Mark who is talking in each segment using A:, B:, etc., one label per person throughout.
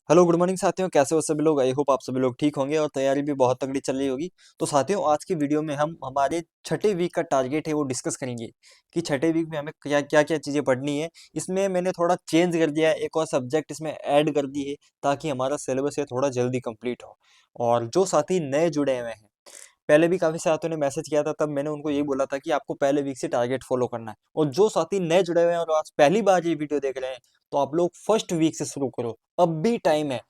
A: Hello good morning साथियों, कैसे हो सभी लोग। आई होप आप सभी लोग ठीक होंगे और तैयारी भी बहुत तगड़ी चल रही होगी। तो साथियों, आज की वीडियो में हम हमारे छठे वीक का टारगेट है वो डिस्कस करेंगे कि छठे वीक में हमें क्या क्या क्या चीज़ें पढ़नी है। इसमें मैंने थोड़ा चेंज कर दिया है, एक और सब्जेक्ट इसमें ऐड कर दी है ताकि हमारा सिलेबस है थोड़ा जल्दी कंप्लीट हो। और जो साथी नए जुड़े हुए हैं, पहले भी काफ़ी साथियों ने मैसेज किया था, तब मैंने उनको यही बोला था कि आपको पहले वीक से टारगेट फॉलो करना है। और जो साथी नए जुड़े हुए हैं और आज पहली बार ये वीडियो देख रहे हैं, तो आप लोग फर्स्ट वीक से शुरू करो, अब भी टाइम है।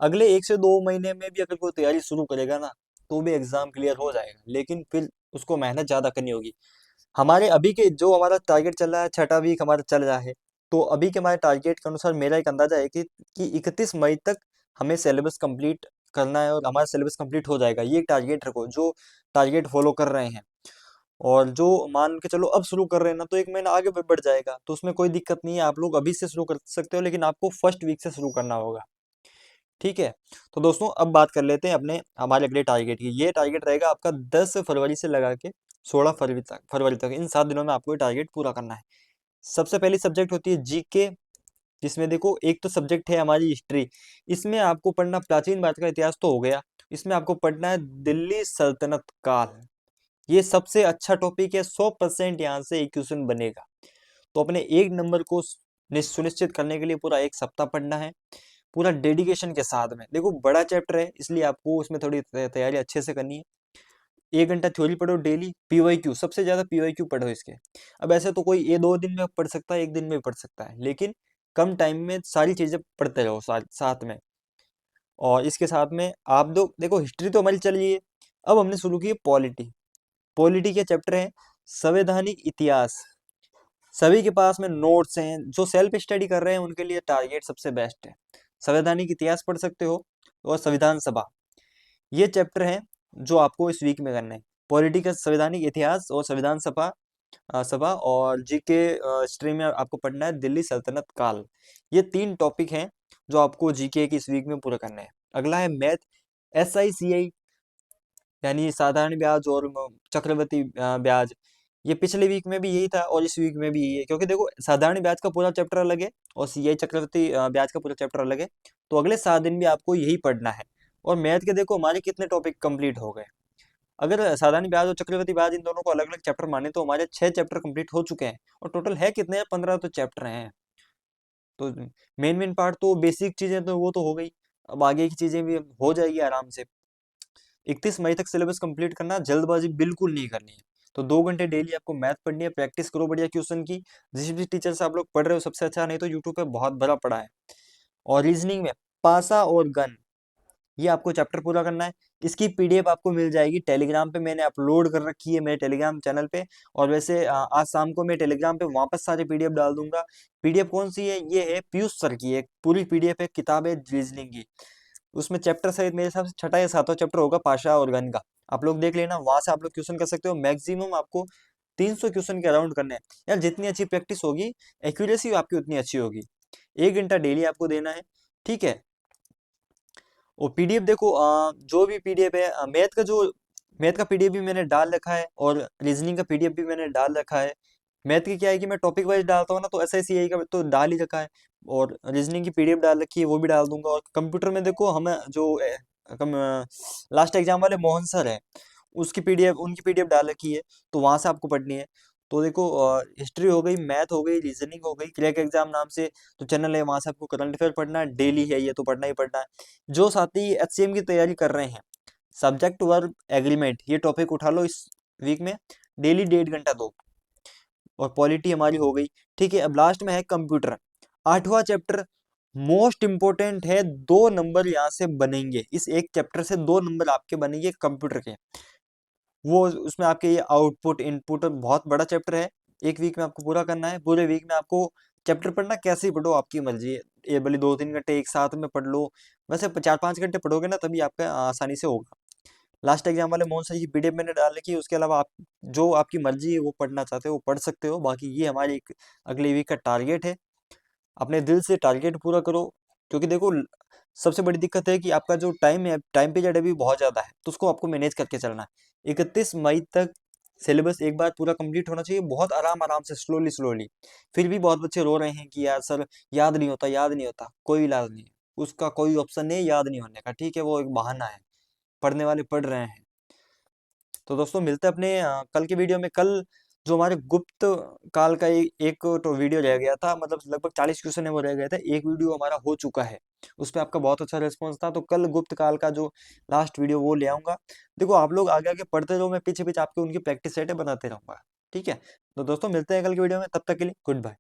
A: अगले 1 से 2 महीने में भी अगर कोई तैयारी शुरू करेगा ना, तो भी एग्जाम क्लियर हो जाएगा, लेकिन फिर उसको मेहनत ज़्यादा करनी होगी। हमारे अभी के जो हमारा टारगेट चल रहा है, छठा वीक हमारा चल रहा है, तो अभी के हमारे टारगेट के अनुसार मेरा एक अंदाजा है कि 31 मई तक हमें सिलेबस कंप्लीट करना है और हमारा सिलेबस कंप्लीट हो जाएगा। ये एक टारगेट रखो जो टारगेट फॉलो कर रहे हैं। और जो मान के चलो अब शुरू कर रहे हैं ना, तो 1 महीना आगे बढ़ जाएगा, तो उसमें कोई दिक्कत नहीं है। आप लोग अभी से शुरू कर सकते हो, लेकिन आपको फर्स्ट वीक से शुरू करना होगा। ठीक है। तो दोस्तों, अब बात कर लेते हैं अपने हमारे अगले टारगेट की। ये टारगेट रहेगा आपका 10 फरवरी से लगा के 16 फरवरी तक इन 7 दिनों में आपको ये टारगेट पूरा करना है। सबसे पहली सब्जेक्ट होती है जीके, जिसमें देखो एक तो सब्जेक्ट है हमारी हिस्ट्री। इसमें आपको पढ़ना प्राचीन भारत का इतिहास तो हो गया, इसमें आपको पढ़ना है दिल्ली सल्तनत काल। ये सबसे अच्छा टॉपिक है, 100% यहाँ से एक क्वेश्चन बनेगा। तो अपने एक नंबर को सुनिश्चित करने के लिए पूरा एक सप्ताह पढ़ना है, पूरा डेडिकेशन के साथ में। देखो बड़ा चैप्टर है, इसलिए आपको उसमें थोड़ी तैयारी अच्छे से करनी है। 1 घंटा थ्योरी पढ़ो डेली, पीवाईक्यू सबसे ज्यादा पीवाईक्यू पढ़ो इसके। अब ऐसे तो कोई ये 2 दिन में पढ़ सकता है, एक दिन में भी पढ़ सकता है, लेकिन कम टाइम में सारी चीजें पढ़ते रहो साथ में। और इसके साथ में आप दो देखो, हिस्ट्री तो हमारी चल रही है, अब हमने शुरू की है पॉलिटी। पॉलिटी के चैप्टर है संवैधानिक इतिहास। सभी के पास में नोट्स हैं, जो सेल्फ स्टडी कर रहे हैं उनके लिए टारगेट सबसे बेस्ट है। संवैधानिक इतिहास पढ़ सकते हो, और संविधान सभा, ये चैप्टर है जो आपको इस वीक में करना है। पॉलिटिकल, संवैधानिक इतिहास और संविधान सभा, सभा और जीके स्ट्रीम में आपको पढ़ना है दिल्ली सल्तनत काल। ये 3 टॉपिक हैं जो आपको जीके की इस वीक में पूरा करना है। अगला है मैथ, SICI, यानी साधारण ब्याज और चक्रवृद्धि ब्याज। ये पिछले वीक में भी यही था और इस वीक में भी यही है, क्योंकि देखो साधारण ब्याज का पूरा चैप्टर अलग है और CI चक्रवृद्धि ब्याज का पूरा चैप्टर अलग है। तो अगले 7 दिन भी आपको यही पढ़ना है। और मैथ के देखो हमारे कितने टॉपिक कंप्लीट हो गए। अगर साधारण ब्याज और चक्रवृद्धि ब्याज इन दोनों को अलग अलग चैप्टर माने, तो हमारे 6 चैप्टर कंप्लीट हो चुके हैं। और टोटल है कितने हैं, 15 तो चैप्टर हैं। तो मेन मेन पार्ट तो बेसिक चीजें तो वो तो हो गई, अब आगे की चीजें भी हो जाएगी आराम से। 31 मई तक सिलेबस कंप्लीट करना, जल्दबाजी बिल्कुल नहीं करनी है। तो 2 घंटे डेली आपको मैथ पढ़नी है, प्रैक्टिस करो बढ़िया क्वेश्चन की। जिस भी टीचर से आप लोग पढ़ रहे हो सबसे अच्छा, नहीं तो यूट्यूब पे बहुत भरा पड़ा है। और रीजनिंग में पासा और गन, ये आपको चैप्टर पूरा करना है। इसकी PDF आपको मिल जाएगी टेलीग्राम पे, मैंने अपलोड कर रखी है मेरे टेलीग्राम चैनल पे। और वैसे आज शाम को मैं टेलीग्राम पे वापस सारे PDF डाल दूंगा। PDF कौन सी है, ये है पीयूष सर की एक पूरी PDF है, किताब है रीजनिंग की। उसमें चैप्टर सहित मेरे हिसाब से छठा या सातवां चैप्टर होगा पाशा और गन का। आप लोग देख लेना, वहां से आप लोग क्वेश्चन कर सकते हो। मैक्सिमम आपको 300 क्वेश्चन के अराउंड करने हैं। यार जितनी अच्छी प्रैक्टिस होगी, एक्यूरेसी आपकी उतनी अच्छी होगी। 1 घंटा डेली आपको देना है, ठीक है। और PDF देखो, जो भी PDF है, मैथ का PDF भी मैंने डाल रखा है और रीजनिंग का PDF भी मैंने डाल रखा है। मैथ की क्या है कि मैं टॉपिक वाइज डालता हूँ ना, तो SICI का तो डाल ही रखा है। और रीजनिंग की PDF डाल रखी है, वो भी डाल दूंगा। और कंप्यूटर में देखो, हमें जो लास्ट एग्जाम वाले मोहन सर है, उनकी PDF डाल रखी है, तो वहां से आपको पढ़नी है। तो देखो, हिस्ट्री हो गई, मैथ हो गई, रीजनिंग हो गई, क्रैक एग्जाम नाम से तो चैनल है, वहां से आपको करंट अफेयर पढ़ना है, डेली है ये तो पढ़ना ही पढ़ना है। जो साथी HCM की तैयारी कर रहे हैं, सब्जेक्ट वर्ब एग्रीमेंट, ये टॉपिक उठा लो इस वीक में, डेली 1.5 घंटा दो। और पॉलिटी हमारी हो गई, ठीक है। अब लास्ट में है कंप्यूटर, 8वां चैप्टर, मोस्ट इंपोर्टेंट है। 2 नंबर यहाँ से बनेंगे, इस एक चैप्टर से 2 नंबर आपके बनेंगे कंप्यूटर के। वो उसमें आपके ये आउटपुट इनपुट बहुत बड़ा चैप्टर है, एक वीक में आपको पूरा करना है। पूरे वीक में आपको चैप्टर पढ़ना, कैसे ही पढ़ो आपकी मर्जी है। ये भले 2-3 घंटे एक साथ में पढ़ लो, वैसे 4-5 घंटे पढ़ोगे ना तभी आपका आसानी से होगा। लास्ट एग्जाम वाले मोहन सर की PDF मैंने डाल रखी है, उसके अलावा आप जो आपकी मर्जी है वो पढ़ना चाहते हो वो पढ़ सकते हो। बाकी ये हमारी अगले वीक का टारगेट है। अपने दिल से टारगेट पूरा करो, क्योंकि देखो सबसे बड़ी दिक्कत है कि आपका जो टाइम है, टाइम पीरियड अभी बहुत ज्यादा है, तो उसको आपको मैनेज करके चलना है। 31 मई तक सिलेबस एक बार पूरा कंप्लीट होना चाहिए, बहुत आराम आराम से, स्लोली स्लोली। फिर भी बहुत बच्चे रो रहे हैं कि यार सर याद नहीं होता, याद नहीं होता, कोई इलाज नहीं है। उसका कोई ऑप्शन नहीं है याद नहीं होने का, ठीक है, वो एक बहाना है, पढ़ने वाले पढ़ रहे हैं। तो दोस्तों मिलते हैं अपने कल के वीडियो में। कल जो हमारे गुप्त काल का एक तो वीडियो रह गया था, मतलब लगभग 40 क्वेश्चन है वो रह गए थे, एक वीडियो हमारा हो चुका है, उस पर आपका बहुत अच्छा रिस्पॉन्स था। तो कल गुप्त काल का जो लास्ट वीडियो वो ले आऊंगा। देखो आप लोग आगे आगे पढ़ते रहो, मैं पीछे पीछे आपके उनकी प्रैक्टिस सेट बनाते रहूंगा, ठीक है। तो दोस्तों मिलते हैं कल की वीडियो में, तब तक के लिए गुड बाय।